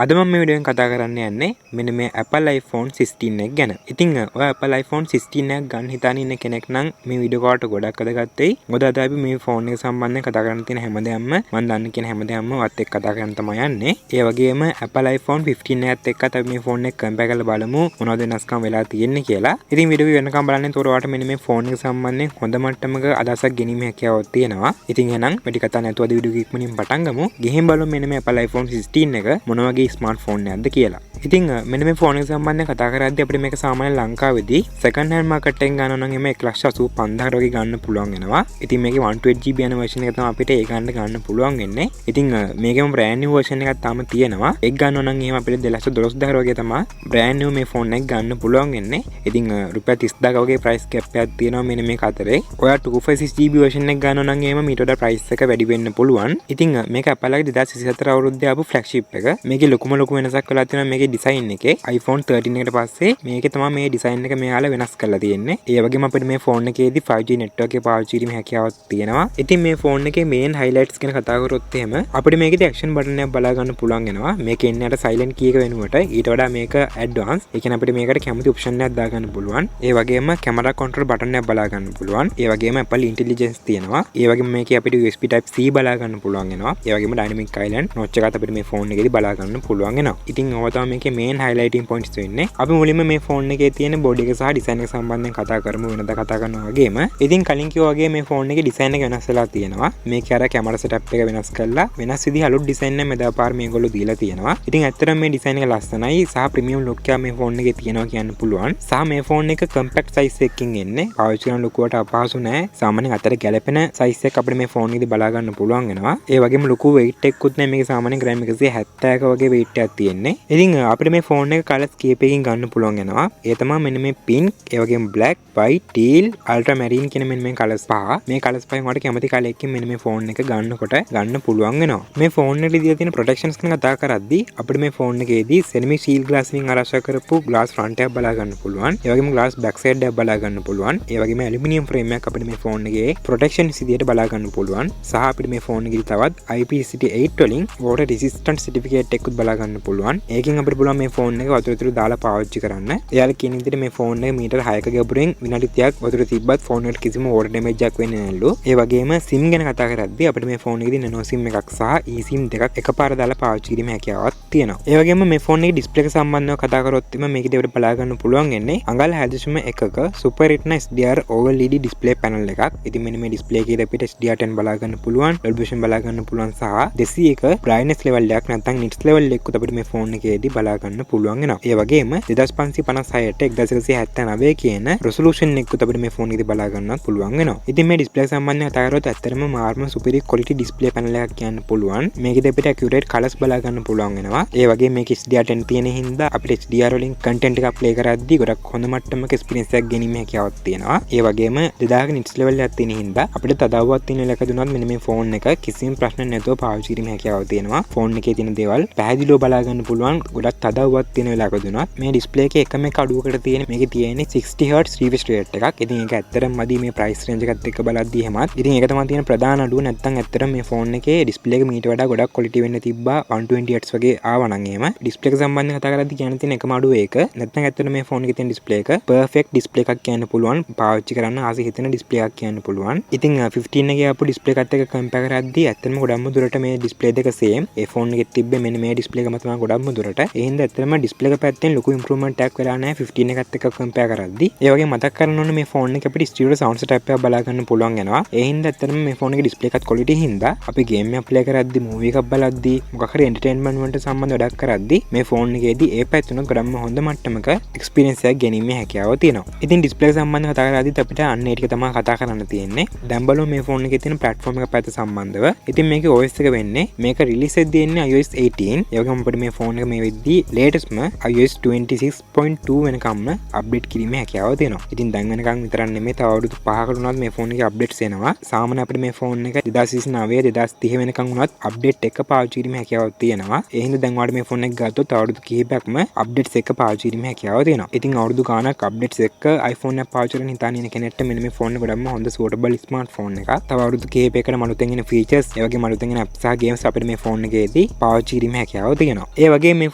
අද මම මේ වීඩියෝෙන් කතා කරන්න යන්නේ මෙන්න මේ Apple iPhone 16 එක ගැන. ඉතින් ඔය Apple iPhone 16 එක ගන්න හිතාන ඉන්න කෙනෙක් නම් මේ වීඩියෝ කාලට ගොඩක් වැදගත් වෙයි. මොකද අද අපි මේ ෆෝන් එක සම්බන්ධයෙන් කතා කරන්න තියෙන හැමදේම මම දන්න කියන හැමදේම වත් එක්ක කතා කරන්න තමයි යන්නේ. ඒ වගේම Apple iPhone 15 එකත් එක්කත් අපි මේ ෆෝන් එක කම්පෙයාර් කරලා බලමු මොනවද වෙනස්කම් වෙලා තියෙන්නේ කියලා. ඉතින් වීඩියෝ එක වෙනකම් බලන්න තෝරවට මෙන්න මේ ෆෝන් එක සම්බන්ධයෙන් හොඳ මට්ටමක අදහසක් ගැනීම හැකියාවක් තියෙනවා. ඉතින් එහෙනම් වැඩි කතා නැතුව අද වීඩියෝ එක ඉක්මනින් පටන් ගමු. ගිහින් බලමු මෙන්න මේ Apple iPhone 16 එක මොන වගේ ස්මාර්ට්ෆෝන් එකක්ද කියලා. ඉතින් මෙන්න මේ ෆෝන් එක සම්බන්ධයෙන් කතා කරද්දී අපිට මේක සාමාන්‍ය ලංකාවේදී සෙකන්ඩ් හෑන්ඩ් මාකට් එකෙන් ගන්නවා නම් එමේ 1,85,000කට වගේ ගන්න පුළුවන් වෙනවා. ඉතින් මේකේ 128GB යන version එක තමයි අපිට ඒ ගන්න පුළුවන් වෙන්නේ. ඉතින් මේකේම brand new version එකක් තාම තියෙනවා. ඒක ගන්නවා නම් එහෙම අපිට 2,12,000 වගේ තමයි brand new මේ ෆෝන් එක ගන්න පුළුවන් වෙන්නේ. ඉතින් රුපියල් 30,000 වගේ price cap එකක් තියෙනවා මෙන්න මේක අතරේ. ඔයා 256GB version එක ගන්නවා නම් එහෙම මීට වඩා price එක වැඩි වෙන්න පුළුවන්. ඉතින් මේක Apple ගේ 2024 අවුරුද්දේ ආපු flagship එක. මේකේ ලොකුම වෙනසක් වෙලා තියෙනවා මේකේ ඩිසයින් එකේ. iPhone 13 එකට පස්සේ මේකේ තමයි මේ ඩිසයින් එක මෙයාලා වෙනස් කරලා තියෙන්නේ. ඒ වගේම අපිට මේ ෆෝන් එකේදී 5G network එක පාවිච්චි කිරීමේ හැකියාවක් තියෙනවා. ඉතින් මේ ෆෝන් එකේ main highlights ගැන කතා කරොත් එහෙම අපිට මේකේදී action button එකක් බලා ගන්න පුළුවන් වෙනවා. මේකේ ඉන්නේ අර silent key එක වෙනුවට ඊට වඩා මේක advanced. ඒ කියන්නේ අපිට මේකට කැමති option එකක් දා ගන්න පුළුවන්. ඒ වගේම camera control button එකක් බලා ගන්න පුළුවන්. ඒ වගේම Apple intelligence තියෙනවා. ඒ වගේම මේකේ අපිට USB type C බලා ගන්න පුළුවන් වෙනවා. ඒ වගේම dynamic island notch එකත් අපිට මේ ෆෝන් එකේදී බලා ගන්න පුළුවන් වෙනවා. ඉතින් ඔය තමයි මේකේ main highlighting points වෙන්නේ. අපි මුලින්ම මේ ෆෝන් එකේ තියෙන body එක සහ design එක සම්බන්ධයෙන් කතා කරමු වෙනදා කතා කරනවා වගේම. ඉතින් කලින් කිව්වා වගේ මේ ෆෝන් එකේ design එක වෙනස් වෙලා තියෙනවා. මේකේ අර camera setup එක වෙනස් කරලා වෙනස් විදිහ අලුත් design එකක් මෙදාපාර මේගොල්ලෝ දීලා තියෙනවා. ඉතින් ඇත්තටම මේ design එක ලස්සනයි සහ premium look එක මේ ෆෝන් එකේ තියෙනවා කියන්න පුළුවන්. සහ මේ ෆෝන් එක compact size එකකින් එන්නේ. පාවිච්චි කරන ලොකුවට අපහසු නැහැ. සාමාන්‍යයෙන් අතට ගැලපෙන size එකක් අපිට මේ ෆෝන් එකේදී බලා ගන්න පුළුවන් වෙනවා. ඒ වගේම ලොකු weight එකකුත් නැහැ. මේකේ සාමාන්‍යයෙන් gram 170ක වගේ weight එකක් තියෙන්නේ. ඉතින් අපිට මේ ෆෝන් එක කලර්ස් කීපයකින් ගන්න පුළුවන් වෙනවා. ඒ තමයි මෙන්න මේ pink, ඒ වගේම black, white, teal, ultramarine කියන මෙන්න මේ කලර්ස් පහ. මේ කලර්ස් පහෙන් ඔයාලට කැමති කලර් එකකින් මෙන්න මේ ෆෝන් එක ගන්නකොට ගන්න පුළුවන් වෙනවා. මේ ෆෝන් එකේ දීලා තියෙන ප්‍රොටෙක්ෂන්ස් ගැන කතා කරද්දී අපිට මේ ෆෝන් එකේදී ceramic shield glass වලින් ආරක්ෂා කරපු glass front එකක් බලා ගන්න පුළුවන්. ඒ වගේම glass back side එකක් බලා ගන්න පුළුවන්. ඒ වගේම aluminium frame එකක් අපිට මේ ෆෝන් එකේ ප්‍රොටෙක්ෂන් විදියට බලා ගන්න පුළුවන්. සහ අපිට මේ ෆෝන් එකේ තවත් IP68 වලින් water resistant certificate එකකුත් බලා ගන්න පුළුවන්. ඒකෙන් අපිට පුළුවන් මේ ෆෝන් එක වතුර ඇතුළේ දාලා පාවිච්චි කරන්න. එයාලා කියන විදිහට මේ ෆෝන් එක මීටර් 6ක ගැඹුරින් විනාඩි 30ක් වතුර තිබ්බත් ෆෝන් එකට කිසිම water damage එකක් වෙන්නේ නැල්ලු. ඒ වගේම SIM ගැන කතා කරද්දී අපිට මේ ෆෝන් එකේදී nano SIM එකක් සහ eSIM දෙකක් එකපාර දාලා පාවිච්චි කිරීමේ හැකියාවක් තියෙනවා. ඒ වගේම මේ ෆෝන් එකේ ඩිස්ප්ලේ එක සම්බන්ධව කතා කරොත් එimhe මේකේදී අපිට බලා ගන්න පුළුවන් වෙන්නේ අඟල් 6.1ක Super Retina HDR OLED display panel එකක්. ඉතින් මෙන්න මේ ඩිස්ප්ලේ එකේදී අපිට HDR10 බලා ගන්න පුළුවන්, Dolby Vision බලා ගන්න පුළුවන් සහ 201 brightness level එකක් නැත්නම් nits level එකකුත් අපිට මේ ෆෝන් එකේදී බලා ගන්න පුළුවන් වෙනවා. ඒ වගේම 2556ට 1179 කියන resolution එකකුත් අපිට මේ ෆෝන් එකේදී බලා ගන්නත් පුළුවන් වෙනවා. ඉතින් මේ ඩිස්ප්ලේ සම්බන්ධව කතා කරොත් ඇත්තටම මාර්ම superior quality display panel එකක් කියන්න පුළුවන්. මේකේදී අපිට accurate colors බලා ගන්න පුළුවන් වෙනවා. ඒ වගේම මේක HDR10 තියෙන හින්දා අපිට HDR වලින් content එකක් play කරද්දී ගොඩක් හොඳ මට්ටමක experience එකක් ගැනීමේ හැකියාවක් තියෙනවා. ඒ වගේම 2000 nits level එකක් තියෙන හින්දා අපිට තදව්වක් තියෙන ලක දුනත් මෙන්න මේ ෆෝන් එක කිසිම ප්‍රශ්න නැතුව පාවිච්චි කිරීමේ හැකියාවක් තියෙනවා. ෆෝන් එකේ තියෙන දේවල් පැහැදිලිව බලා ගන්න පුළුවන්. ගොඩක් තදව්වක් තියෙන වෙලාවක දුනත් මේ ඩිස්ප්ලේ එකේ එකම එක අඩුවකට තියෙන මේකේ තියෙන්නේ 60Hz refresh rate එකක්. ඉතින් ඒක ඇත්තටම මදි මේ price range එකත් එක්ක බලද්දී එහෙමත්. ඉතින් ඒක තමයි තියෙන ප්‍රධාන අඩුව. නැත්තම් ඇත්තටම මේ ෆෝන් එකේ ඩිස්ප්ලේ එක මීට වඩා ගොඩක් quality වෙන්න තිබ්බා 120Hz වගේ ආවා නම් එහෙම. ඩිස්ප්ලේ එක සම්බන්ධව කතා කරද්දී කියන්න තියෙන එකම අඩුව ඒක. නැත්තම් ඇත්තටම මේ ෆෝන් එකේ තියෙන ඩිස්ප්ලේ එක perfect ඩිස්ප්ලේ එකක් කියන්න පුළුවන්. පාවිච්චි කරන්න ආසි හිතෙන ඩිස්ප්ලේ එකක් කියන්න පුළුවන්. ඉතින් 15 එකේ ආපු ඩිස්ප්ලේ එකත් එක්ක කම්පෙයාර් කරද්දී ඇත්තටම ගොඩක්ම දුරට මේ ඩිස්ප්ලේ දෙක same. ඒ ෆෝන් එකේ තිබ්බේ මෙන්න මේ ඩිස්ප්ලේ එකම තමයි ගොඩක්ම දුරට. ඒ හින්දා ඇත්තටම ඩිස්ප්ලේ එක පැත්තෙන් ලොකු ඉම්ප්‍රූව්මන්ට් එකක් වෙලා නැහැ 15 එකත් එක්ක කම්පෙයාර් කරද්දී. ඒ වගේම මතක් කරන්න ඕනේ මේ ෆෝන් එකේ අපිට ස්ටීරියෝ සවුන්ඩ් සෙටප් එකක් බලා ගන්න පුළුවන් වෙනවා. ඒ හින්දා ඇත්තටම මේ ෆෝන් එකේ ඩිස්ප්ලේ එකත් quality හින්දා අපි ගේම් එකක් ප්ලේ කරද්දී, මූවි එකක් බලද්දී, මොකක් හරි එන්ටර්ටේන්මන්ට් වලට සම්බන්ධ වැඩක් කරද්දී මේ ෆෝන් එකේදී ඒ පැත්තෙන් ගොඩක්ම හොඳ මට්ටමක එක්ස්පීරියන්ස් එකක් ගැනීමේ හැකියාව තියෙනවා. ඉතින් ඩිස්ප්ලේ එක සම්බන්ධව කතා කරද්දීත් අපිට අන්න ඒ ටික තමයි කතා කරන්න තියෙන්නේ. දැන් බලමු මේ ෆෝන් එකේ තියෙන ප්ලැට්ෆෝම් එක පැත්ත සම්බන්ධව. ඉතින් මේකේ OS එක වෙන්නේ මේක රිලීස් වෙද්දී එන්නේ iOS 18. ඒ වගේම අපිට මේ ෆෝන් එක මේ වෙද්දී latestම iOS 26.2 වෙනකම්ම අප්ඩේට් කිරීමේ හැකියාව තියෙනවා. ඉතින් දැන් වෙනකම් විතරක් නෙමෙයි තව අවුරුදු 5කට උනත් මේ ෆෝන් එකේ අප්ඩේට්ස් එනවා. සාමාන්‍ය අපිට මේ ෆෝන් එක 2029 2030 වෙනකම් උනත් අප්ඩේට් එක පාවිච්චි කිරීමේ හැකියාවක් තියෙනවා. ඒ හින්දා දැන් ඔයාලට මේ ෆෝන් එක ගත්තොත් අවුරුදු කිහිපයක්ම අප්ඩේට්ස් එක පාවිච්චි කිරීමේ හැකියාව තියෙනවා. ඉතින් අවුරුදු ගාණක් අප්ඩේට්ස් එක iPhone එක පාවිච්චි කරන හිතාන ඉන්න කෙනෙක්ට මෙන්න මේ ෆෝන් එක ගොඩක්ම හොඳ suitable smartphone එකක්. තව අවුරුදු කිහිපයකට මනුතෙන් එන features, ඒ වගේම මනුතෙන් එන apps සහ games අපිට මේ ෆෝන් එකේදී පාවිච්චි කිරීමේ හැකියාව හැකියාව තියෙනවා. ඒ වගේ මේ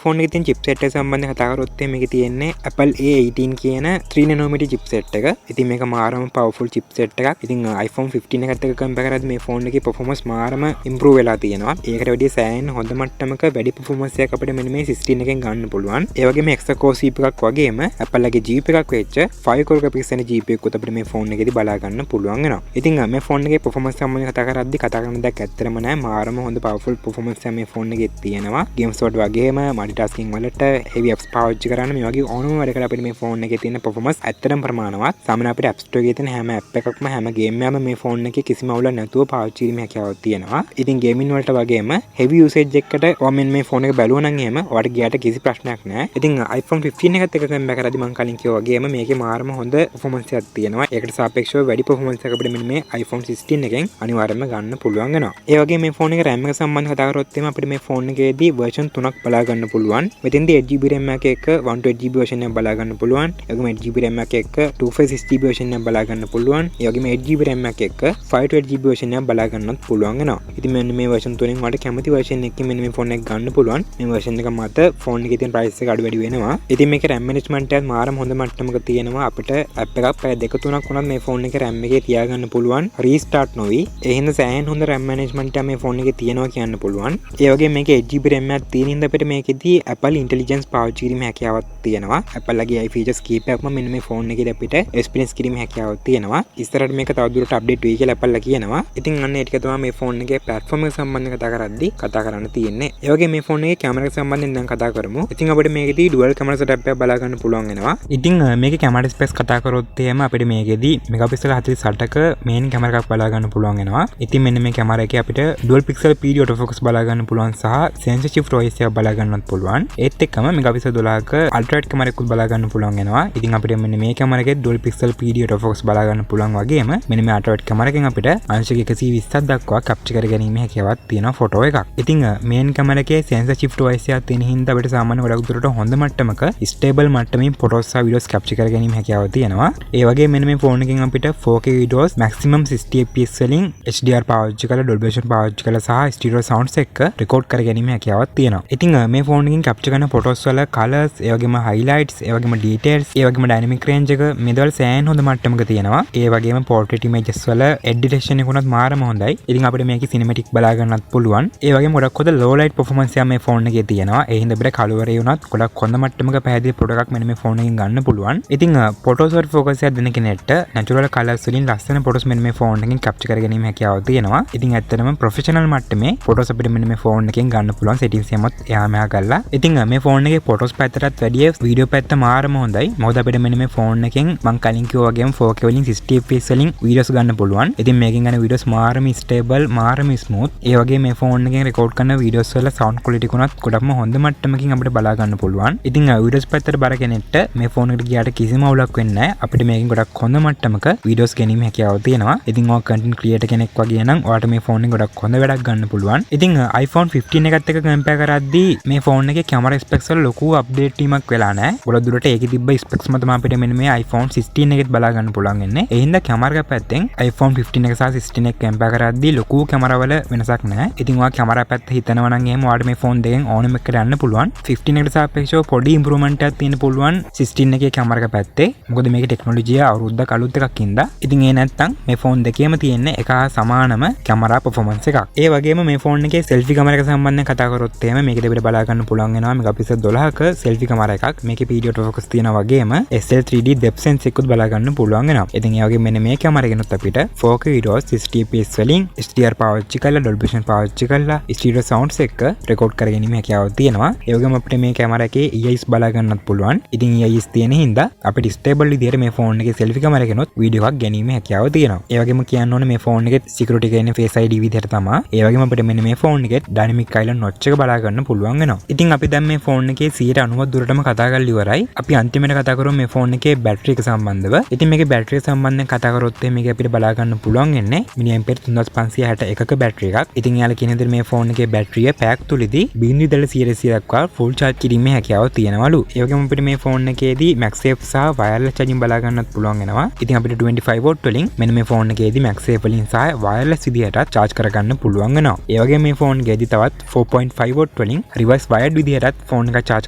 ෆෝන් එකේ තියෙන chipset එක සම්බන්ධව කතා කරොත් මේකේ තියෙන්නේ Apple A18 කියන 3 nanometer chipset එක. ඉතින් මේක මාරම powerful chipset එකක්. ඉතින් iPhone 15 එකත් එක්ක compare කරද්දී මේ ෆෝන් එකේ performance මාරම improve වෙලා තියෙනවා. ඒකට වැඩිය සෑහෙන හොඳ මට්ටමක වැඩි performance එකක් අපිට මෙන්න මේ 16 එකෙන් ගන්න පුළුවන්. ඒ වගේම extra core CPU එකක් වගේම Apple ලගේ GPU එකක් වෙච්ච 5 core graphics එකේ GPU එකකුත් අපිට මේ ෆෝන් එකේදී බලා ගන්න පුළුවන් වෙනවා. ඉතින් මේ ෆෝන් එකේ performance සම්බන්ධව කතා කරද්දී කතා කරන දෙයක් ඇත්තටම නෑ. මාරම හොඳ powerful performance එක මේ ෆෝන් එකේ තියෙනවා. games වලට වගේම multitasking වලට heavy apps පාවිච්චි කරන්න මේ වගේ ඕනම වැඩකට අපිට මේ ෆෝන් එකේ තියෙන performance ඇත්තටම ප්‍රමාණවත්. සාමාන්‍ය අපිට App Store එකේ තියෙන හැම app එකක්ම හැම game එකම මේ ෆෝන් එකේ කිසිම අවුලක් නැතුව පාවිච්චි කිරීමේ හැකියාවක් තියෙනවා. ඉතින් gaming වලට වගේම heavy usage එකකට ඔයාලා මේ ෆෝන් එක බැලුවා නම් එහෙම ඔයාලට ගියාට කිසි ප්‍රශ්නයක් නෑ. ඉතින් iPhone 15 එකත් එක්ක compare කරද්දී මම කලින් කිව්වා වගේම මේකේ මාරම හොඳ performance එකක් තියෙනවා. ඒකට සාපේක්ෂව වැඩි performance එකක් අපිට මෙන්න මේ iPhone 16 එකෙන් අනිවාර්යයෙන්ම ගන්න පුළුවන් වෙනවා. ඒ වගේම මේ ෆෝන් එකේ RAM එක සම්බන්ධව කතා කරොත් එහෙම අපිට මේ ෆෝන් එකේදී version 3ක් බලා ගන්න පුළුවන්. මෙතෙන්දී 8GB RAM එක එක්ක 128GB version එක බලා ගන්න පුළුවන්. ඒ වගේම 8GB RAM එක එක්ක 256GB version එක බලා ගන්න පුළුවන්. ඒ වගේම 8GB RAM එක එක්ක 512GB version එක බලා ගන්නත් පුළුවන් වෙනවා. ඉතින් මෙන්න මේ version 3න් ඔයාලට කැමති version එකකින් මෙන්න මේ ෆෝන් එක ගන්න පුළුවන්. මේ version එක මත ෆෝන් එකේ තියෙන price එක අඩු වැඩි වෙනවා. ඉතින් මේකේ RAM management එකත් මාරම හොඳ මට්ටමක තියෙනවා. අපිට app එකක් පැය 2-3ක් වුණත් මේ ෆෝන් එකේ RAM එකේ තියාගන්න පුළුවන්. restart නොවි. ඒ හින්දා සෑහෙන හොඳ RAM management එක මේ ෆෝන් එකේ තියෙනවා කියන්න පුළුවන්. ඒ වගේම මේකේ 8GB RAM එකක් තියෙන හින්දා අපිට මේකෙදී Apple Intelligence පාවිච්චි කිරීමේ හැකියාවක් තියෙනවා. Apple ලගේ AI features කීපයක්ම මෙන්න මේ ෆෝන් එකේදී අපිට experience කිරීමේ හැකියාවක් තියෙනවා. ඉස්සරහට මේක තවදුරටත් update වෙයි කියලා Apple කියනවා. ඉතින් අන්න ඒ ටික තමයි මේ ෆෝන් එකේ platform එක සම්බන්ධව කතා කරද්දී කතා කරන්න තියෙන්නේ. ඒ වගේ මේ ෆෝන් එකේ කැමරා එක සම්බන්ධයෙන් දැන් කතා කරමු. ඉතින් අපිට මේකෙදී dual camera setup එකක් බලා ගන්න පුළුවන් වෙනවා. ඉතින් මේකේ camera space කතා කරොත් එහෙම අපිට මේකෙදී megapixel 48ක main camera එකක් බලා ගන්න පුළුවන් වෙනවා. ඉතින් මෙන්න මේ camera එකේ අපිට dual pixel PD autofocus බලා ගන්න පුළුවන් සහ sensor shift OIS එකක් බලා ගන්නත් පුළුවන්. ඒත් එක්කම megapixel 12ක ultra wide camera එකකුත් බලා ගන්න පුළුවන් වෙනවා. ඉතින් අපිට මෙන්න මේ camera එකේ dual pixel PD autofocus බලා ගන්න පුළුවන් වගේම මෙන්න මේ ultra wide camera එකෙන් අපිට අංශක 120ක් දක්වා capture කර ගැනීම හැකියාවක් තියෙන ෆොටෝ එකක්. ඉතින් main camera එකේ sensor shift OIS එකක් තියෙන හින්දා අපිට සාමාන්‍ය ගොඩක් දුරට හොඳ මට්ටමක stable මට්ටමින් photos සහ videos capture කර ගැනීම හැකියාවක් තියෙනවා. ඒ වගේම මෙන්න මේ ෆෝන් එකෙන් අපිට 4K videos maximum 60 fps වලින් HDR පාවිච්චි කරලා Dolby Vision පාවිච්චි කරලා සහ stereo sounds එක්ක record කර ගැනීම හැකියාවක් තියෙනවා. ඉතින් මේ ෆෝන් එකෙන් capture කරන photos වල colors, ඒ වගේම highlights, ඒ වගේම details, ඒ වගේම dynamic range එක මේ දවල් සෑහෙන හොඳ මට්ටමක තියෙනවා. ඒ වගේම portrait images වල editation එක උනත් මාරම හොඳයි. ඉතින් අපිට මේකේ cinematic බලා ගන්නත් පුළුවන්. ඒ වගේම ගොඩක් හොඳ low light performance එක මේ ෆෝන් එකේ තියෙනවා. ඒ හින්දා අපිට කළුවරේ උනත් ගොඩක් හොඳ මට්ටමක පැහැදිලි ෆොටෝ එකක් මෙන්න මේ ෆෝන් එකෙන් ගන්න පුළුවන්. ඉතින් photos වල focus එකක් දෙන කෙනෙක්ට natural colors වලින් ලස්සන photos මෙන්න මේ ෆෝන් එකෙන් capture කර ගැනීම හැකියාවක් තියෙනවා. ඉතින් ඇත්තටම professional මට්ටමේ photos අපිට මෙන්න මේ ෆෝන් එකෙන් ගන්න පුළුවන් settings එකමත් එහා මෙහා කරලා. ඉතින් මේ ෆෝන් එකේ photos පැත්තටත් වැඩිය video පැත්ත මාරම හොඳයි. මොකද අපිට මෙන්න මේ ෆෝන් එකෙන් මම කලින් කිව්වා වගේම 4K වලින් 60 fps වලින් videos ගන්න පුළුවන්. ඉතින් මේකෙන් ගන්න videos මාරම stable, මාරම smooth. ඒ වගේ මේ ෆෝන් එකෙන් record කරන videos වල sound quality උනත් ගොඩක්ම හොඳ මට්ටමකින් අපිට බලා ගන්න පුළුවන්. ඉතින් videos පැත්තට බර කෙනෙක්ට මේ ෆෝන් එකට ගියාට කිසිම අවුලක් වෙන්නේ නැහැ. අපිට මේකෙන් ගොඩක් හොඳ මට්ටමක videos ගැනීම හැකියාව තියෙනවා. ඉතින් ඔයා content creator කෙනෙක් වගේ නම් ඔයාට මේ ෆෝන් එකෙන් ගොඩක් හොඳ වැඩක් ගන්න පුළුවන්. ඉතින් iPhone 15 එකත් එක්ක compare කරද්දී මේ ෆෝන් එකේ camera specs වල ලොකු update වීමක් වෙලා නැහැ. ගොඩක් දුරට ඒකේ තිබ්බ specs මත තමයි අපිට මෙන්න මේ iPhone 16 එකෙත් බලා ගන්න පුළුවන් වෙන්නේ. ඒ හින්දා camera පැත්තෙන් iPhone 15 එක සහ 16 එක compare කරද්දී ලොකු camera වල වෙනසක් නැහැ. ඉතින් ඔයා camera පැත්ත හිතනවා නම් එහෙම ඔයාට මේ ෆෝන් දෙකෙන් ඕනෙම එකට යන්න පුළුවන්. 15 එකට සාපේක්ෂව පොඩි improvement එකක් තියෙන පුළුවන් 16 එකේ camera එක පැත්තේ. මොකද මේකේ ටෙක්නොලොජිය අවුරුද්දක් අලුත් එකක් ඉඳලා. ඉතින් ඒ නැත්තම් මේ ෆෝන් දෙකේම තියෙන්නේ එක හා සමානම camera performance එකක්. ඒ වගේම මේ ෆෝන් එකේ selfie camera එක සම්බන්ධයෙන් කතා කරොත් එහෙම මේකේ අපිට බලා ගන්න පුළුවන් වෙනවා megapixel 12ක selfie camera එකක්. මේකේ PD autofocus තියෙනවා වගේම SL3D depth sensor එකකුත් බලා ගන්න පුළුවන් වෙනවා. ඉතින් ඒ වගේම මෙන්න මේ camera එකනොත් අපිට 4K videos 60 fps වලින් HDR පාවිච්චි කරලා Dolby Vision පාවිච්චි කරලා stereo sounds එක්ක record කර ගැනීම හැකියාවක් තියෙනවා. ඒ වගේම අපිට මේ camera එකේ EIS බලා ගන්නත් පුළුවන්. ඉතින් EIS තියෙන හින්දා අපිට stable විදියට මේ ෆෝන් එකේ selfie camera එකනොත් වීඩියෝ එකක් ගැනීම හැකියාව තියෙනවා. ඒ වගේම කියන්න ඕනේ මේ ෆෝන් එකේ security එක ඉන්නේ Face ID විදියට තමයි. ඒ වගේම අපිට මෙන්න මේ ෆෝන් එකේ dynamic island notch එක බලා ගන්න පුළුවන් වෙනවා. ඉතින් අපි දැන් මේ ෆෝන් එකේ 90% දුරටම කතා කරලා ඉවරයි. අපි අන්තිමට කතා කරමු මේ ෆෝන් එකේ බැටරි එක සම්බන්ධව. ඉතින් මේකේ බැටරි සම්බන්ධයෙන් කතා කරොත් මේක අපිට බලා ගන්න පුළුවන් වෙන්නේ mAh 3561ක බැටරි එකක්. ඉතින් යාලා කියන විදිහට මේ ෆෝන් එකේ බැටරිය පැයක් තුලදී 0.0 දක්වා full charge කිරීමේ හැකියාව තියෙනවලු. ඒ වගේම අපිට මේ ෆෝන් එකේදී MagSafe සහ wireless charging බලා ගන්නත් පුළුවන් වෙනවා. ඉතින් අපිට 25 watt වලින් මෙන්න මේ ෆෝන් එකේදී MagSafe වලින් සහ wireless විදිහට charge කරගන්න පුළුවන් වෙනවා. ඒ වගේම මේ ෆෝන් එකේදී තවත් 4.5 thunderbolt වලින් reverse wired විදිහටත් ෆෝන් එක charge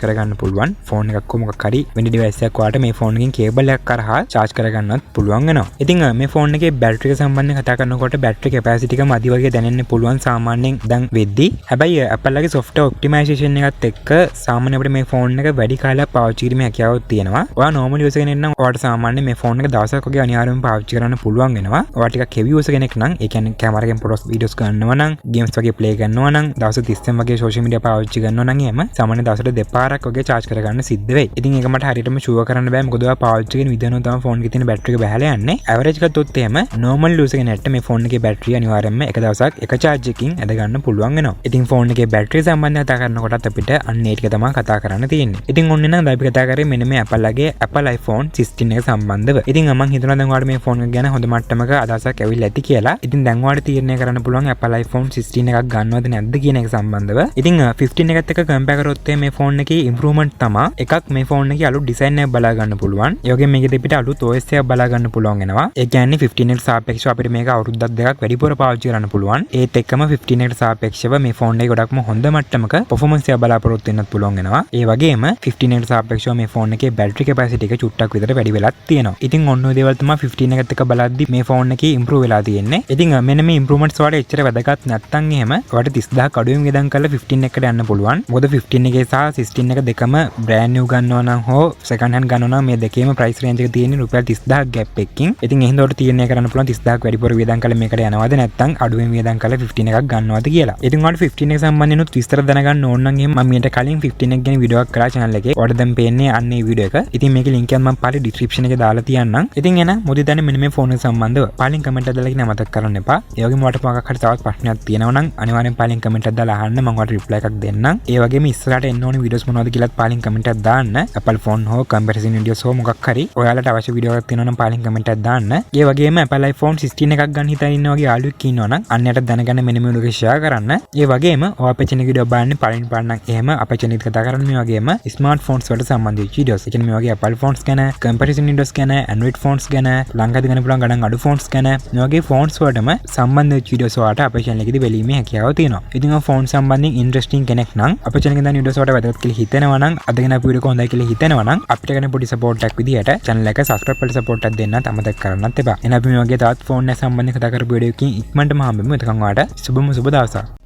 කරගන්න පුළුවන්. ෆෝන් එකක් කොමක හරි වෙන device එකක් වාට මේ ෆෝන් එකෙන් cable එකක් කරහා charge කරගන්නත් පුළුවන් වෙනවා. ඉතින් මේ ෆෝන් එකේ battery එක සම්බන්ධයෙන් කතා කරනකොට battery capacity එක මදි වගේ දැනෙන්න පුළුවන් සාමාන්‍යයෙන් දැන් වෙද්දි. හැබැයි Apple ලගේ software optimization එකත් එක්ක සාමාන්‍යයෙන් අපිට මේ ෆෝන් එක වැඩි කාලයක් පාවිච්චි කිරීමේ හැකියාවක් තියෙනවා. ඔයා normal user කෙනෙක් නම් ඔයාට සාමාන්‍යයෙන් මේ ෆෝන් එක දවසක් වගේ අනිවාර්යයෙන්ම පාවිච්චි කරන්න පුළුවන් වෙනවා. ඔයා ටිකක් heavy user කෙනෙක් නම් ඒ කියන්නේ camera එකෙන් photos videos ගන්නවා නම් games වගේ play කරනවා නම් දවස් 30ක් වගේ social media පාවිච්චි කරනවා නම් එහෙම සාමාන්‍ය දවසට දෙපාරක් වගේ charge කරගන්න සිද්ධ වෙයි. ඉතින් ඒක මට හරියටම sure කරන්න බෑ මොකද ඔයා පාවිච්චි කරන විදිහනෝ තමයි ෆෝන් එකේ තියෙන battery එක බහලා යන්නේ. average ගත්තොත් එහෙම normal user කෙනෙක්ට මේ ෆෝන් එකේ battery අනිවාර්යයෙන්ම එක දවසක් එක charge එකකින් ඇද ගන්න පුළුවන් වෙනවා. ඉතින් ෆෝන් එකේ battery සම්බන්ධව කතා කරනකොටත් අපිට අන්න ඒ ටික තමයි කතා කරන්න තියෙන්නේ. ඉතින් ඔන්න නම් අපි කතා කරේ මෙන්න මේ Apple ලගේ Apple iPhone 16 එක සම්බන්ධව. ඉතින් මම හිතනවා දැන් ඔයාලට මේ ෆෝන් එක ගැන හොඳ මට්ටමක අදහසක් ඇවිල්ලා ඇති කියලා. ඉතින් දැන් ඔයාලට තීරණය කරන්න පුළුවන් Apple iPhone 16 එකක් ගන්නවද නැද්ද කියන එක සම්බන්ධව. ඉතින් 15 එකත් එක්ක කම්පෙයාර් කරොත් මේ ෆෝන් එකේ ඉම්ප්‍රූව්මන්ට් තමයි එකක් මේ ෆෝන් එකේ අලුත් ඩිසයින් එක බලා ගන්න පුළුවන්. ඒ වගේම මේකෙදි අපිට අලුත් OS එකක් බලා ගන්න පුළුවන් වෙනවා. ඒ කියන්නේ 15 එකට සාපේක්ෂව අපිට මේක අවුරුද්දක් දෙකක් වැඩිපුර පාවිච්චි කරන්න පුළුවන්. ඒත් එක්කම 15 එකට සාපේක්ෂව මේ ෆෝන් එකේ ගොඩක්ම හොඳ මට්ටමක performance එක බලාපොරොත්තු වෙන්නත් පුළුවන් වෙනවා. ඒ වගේම 15 එකට සාපේක්ෂව මේ ෆෝන් එකේ battery capacity එක චුට්ටක් විතර වැඩි වෙලක් තියෙනවා. ඉතින් ඔන්න ඔය දේවල් තමයි 15 එකත් එක්ක බලද්දි මේ ෆෝන් එකේ improve වෙලා තියෙන්නේ. ඉතින් මෙන්න මේ improvements වලට එච්චර වැදගත් නැත්නම් එහෙම ඔයාලට 30000ක් අඩුවෙන් ගෙදන් කරලා 15 එකට යන්න පුළුවන්. මොකද 15 එකේ සහ 16 එක දෙකම brand new ගන්නවා නම් හෝ second hand ගන්නවා නම් මේ දෙකේම price range එක තියෙන්නේ රුපියල් 30000ක් gap එකකින්. ඉතින් එහෙනම් උඩ තීරණය කරන්න පුළුවන් 30000ක් වැඩිපුර වියදම් කරලා මේකට යනවද නැත්නම් අඩුවෙන් වියදම් කරලා 15 එකක් ගන්නවද කියලා. ඉතින් ඔයාලට 15 එක සම්බන්ධයෙන් විස්තර දැනගන්න ඕන නම් එහෙනම් මම මීට කලින් 15 එක ගැන වීඩියෝ එකක් කරා channel එකේ. ඔයාලට දැන් පේන්නේ අන්න ඒ වීඩියෝ එක. ඉතින් මේකේ link එක මම පස්සේ description එකේ දාලා තියන්නම්. ඉතින් එන මොකද දැන් මෙන්න මේ ෆෝන් එක සම්බන්ධව පාලින් කමෙන්ට් එකක් දාලා කියන මතක් කරන්න එපා. ඒ වගේම ඔයාලට මොකක් හරි තවත් ප්‍රශ්නයක් තියෙනවා නම් අනිවාර්යෙන් පාලින් කමෙන්ට් එකක් දාලා අහන්න මම ඔයාලට reply එකක් දෙන්නම්. ඒ වගේම ඉස්සරහට එන්න ඕනේ වීඩියෝස් මොනවද කියලාත් පාලින් කමෙන්ට් එකක් දාන්න. Apple phone හෝ comparison videos හෝ මොකක් හරි ඔයාලට අවශ්‍ය වීඩියෝ එකක් තියෙනවා නම් පාලින් කමෙන්ට් එකක් දාන්න. ඒ වගේම Apple iPhone 16 එකක් ගන්න හිතන ඉන්න වගේ යාළුවෙක් ඉන්නවා නම් අන්නයට දැනගන්න මෙන්න මේ වීඩියෝ එක share කරන්න. ඒ වගේම ඔයා අපේ channel එක වීඩියෝ බලන්නේ පාලින් පාන්න එහෙම අපේ channel එක කතා කරන්නේ මේ වගේම smartphones වලට සම්බන්ධ වෙච්ච videos. ඒ කියන්නේ මේ වගේ Apple phones ගැන, comparison videos ගැන, Android phones ගැන, ලංකාවේ ගන්න පුළුවන් ගණන් අඩු phones ගැන මේ වගේ phones වලටම සම්බන්ධ වෙච්ච videos වලට අපේ channel එකේදී බැලීමේ හැකියාව තියෙනවා. ඉතින් ඔය phone සම්බන්ධයෙන් interesting කෙනෙක් නම් අපේ channel එකෙන් දාන videos වලට වැදගත් කියලා හිතෙනවා නම් අදගෙන අපේ වීඩියෝ එක හොඳයි කියලා හිතෙනවා නම් අපිට ගන්න පොඩි support එකක් විදියට channel එක subscribe කරලා support එකක් දෙන්නත් අමතක කරන්නත් එපා. එහෙනම් අපි මේ වගේ තවත් phone එක සම්බන්ධයෙන් කතා කරපු වීඩියෝ එකකින් ඉක්මනටම හම්බෙමු. එතකන් ඔයාලට සුබ දවසක්.